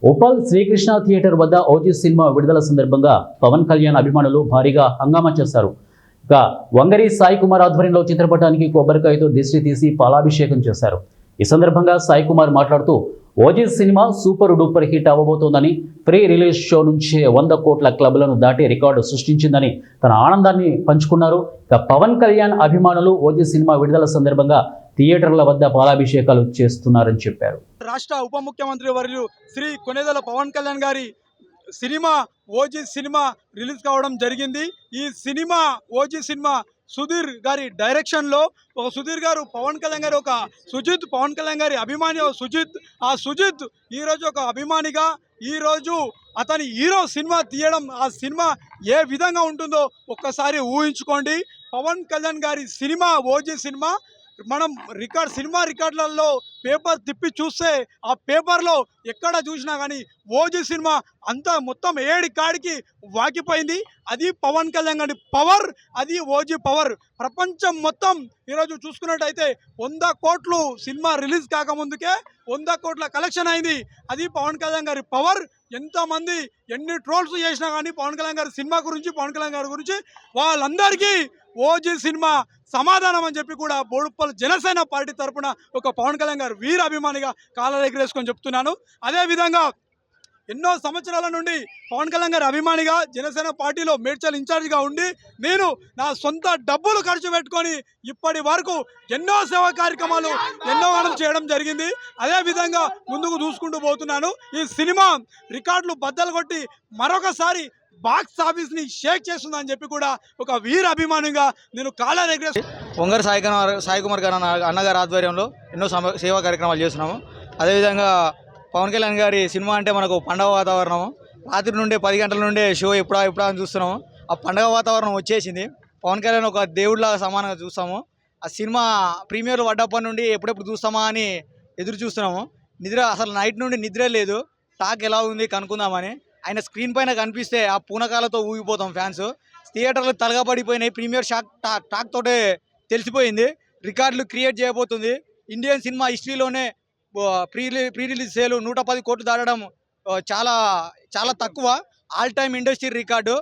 Opal Srikrishna theatre వద్ద OG cinema విడుదల సందర్భంగా పవన్ కళ్యాణ్ అభిమానులు భారీగా హంగామా చేశారు. ఇక వంగరి సాయి కుమార్ ఆధ్వర్యంలో చిత్రపటానికి కొబ్బరికాయతో దిష్టి తీసి పాలాభిషేకం చేశారు. ఈ సందర్భంగా సాయి కుమార్ మాట్లాడుతూ OG cinema super duper hit అవ్వబోతోందని, ప్రీ రిలీజ్ షో నుంచే 100 కోట్ల క్లబ్లను దాటి రికార్డు సృష్టించిందని తన ఆనందాన్ని పంచుకున్నారు. ఇక పవన్ కళ్యాణ్ అభిమానులు ఓజీ సినిమా విడుదల సందర్భంగా థియేటర్ల వద్ద పాలాభిషేకాలు చేస్తున్నారని చెప్పారు. రాష్ట్ర ఉప ముఖ్యమంత్రి వర్యులు శ్రీ కొణిదెల పవన్ కళ్యాణ్ గారి సినిమా ఓజీ సినిమా రిలీజ్ కావడం జరిగింది. ఈ సినిమా ఓజీ సినిమా సుధీర్ గారి డైరెక్షన్లో ఒక సుధీర్ గారు పవన్ కళ్యాణ్ గారు ఒక సుజిత్ పవన్ కళ్యాణ్ గారి అభిమాని సుజిత్, ఆ సుజిత్ ఈరోజు ఒక అభిమానిగా ఈరోజు అతని హీరో సినిమా తీయడం, ఆ సినిమా ఏ విధంగా ఉంటుందో ఒక్కసారి ఊహించుకోండి. పవన్ కళ్యాణ్ గారి సినిమా ఓజీ సినిమా మనం సినిమా రికార్డులలో పేపర్ తిప్పి చూస్తే ఆ పేపర్లో ఎక్కడ చూసినా కానీ ఓజీ సినిమా అంతా మొత్తం ఏడి కాడికి వాకిపోయింది. అది పవన్ కళ్యాణ్ గారి పవర్, అది ఓజీ పవర్. ప్రపంచం మొత్తం ఈరోజు చూసుకున్నట్టయితే 100 కోట్లు సినిమా రిలీజ్ కాకముందుకే 100 కోట్ల కలెక్షన్ అయింది. అది పవన్ కళ్యాణ్ గారి పవర్. ఎంతమంది ఎన్ని ట్రోల్స్ చేసినా కానీ పవన్ కళ్యాణ్ గారి సినిమా గురించి, పవన్ కళ్యాణ్ గారి గురించి వాళ్ళందరికీ ఓజీ సినిమా సమాధానం అని చెప్పి కూడా బోడుప్పల్ జనసేన పార్టీ తరఫున ఒక పవన్ కళ్యాణ్ గారు వీర అభిమానిగా కాళ్ళ ఎగరేసుకొని చెప్తున్నాను. అదేవిధంగా ఎన్నో సంవత్సరాల నుండి పవన్ కళ్యాణ్ గారి అభిమానిగా జనసేన పార్టీలో మేడ్చల్ ఇన్ఛార్జిగా ఉండి నేను నా సొంత డబ్బులు ఖర్చు పెట్టుకొని ఇప్పటి వరకు ఎన్నో సేవా కార్యక్రమాలు ఎన్నో చేయడం జరిగింది. అదేవిధంగా ముందుకు చూసుకుంటూ పోతున్నాను. ఈ సినిమా రికార్డులు బద్దలు కొట్టి మరొకసారి బాక్స్ ఆఫీస్ ని షేక్ చేస్తుందని చెప్పి కూడా ఒక వీర అభిమానిగా నేను కాళ్ళ రెగ్రెస్ వంగరి సాయి కుమార్ గారు అన్నగారి ఆధ్వర్యంలో ఎన్నో సేవా కార్యక్రమాలు చేస్తున్నాము. అదేవిధంగా పవన్ కళ్యాణ్ గారి సినిమా అంటే మనకు పండగ వాతావరణము. రాత్రి నుండే 10 గంటల నుండే షో ఎప్పుడా అని చూస్తున్నాము. ఆ పండగ వాతావరణం వచ్చేసింది. పవన్ కళ్యాణ్ ఒక దేవుడిలాగా సమానంగా చూస్తాము. ఆ సినిమా ప్రీమియర్లు పడ్డప్పటి నుండి ఎప్పుడెప్పుడు చూస్తామా అని ఎదురు చూస్తున్నాము. అసలు నైట్ నుండి నిద్రే లేదు. టాక్ ఎలా ఉంది కనుక్కుందామని. ఆయన స్క్రీన్ పైన కనిపిస్తే ఆ పూనకాలతో ఊగిపోతాం ఫ్యాన్స్. థియేటర్లు తలగబడిపోయినాయి. ప్రీమియర్ టాక్ తోటే తెలిసిపోయింది. రికార్డులు క్రియేట్ చేయబోతుంది. ఇండియన్ సినిమా హిస్టరీలోనే ప్రీ రిలీజ్ సేలు 110 కోట్లు దాటడం చాలా చాలా తక్కువ. All time industry record.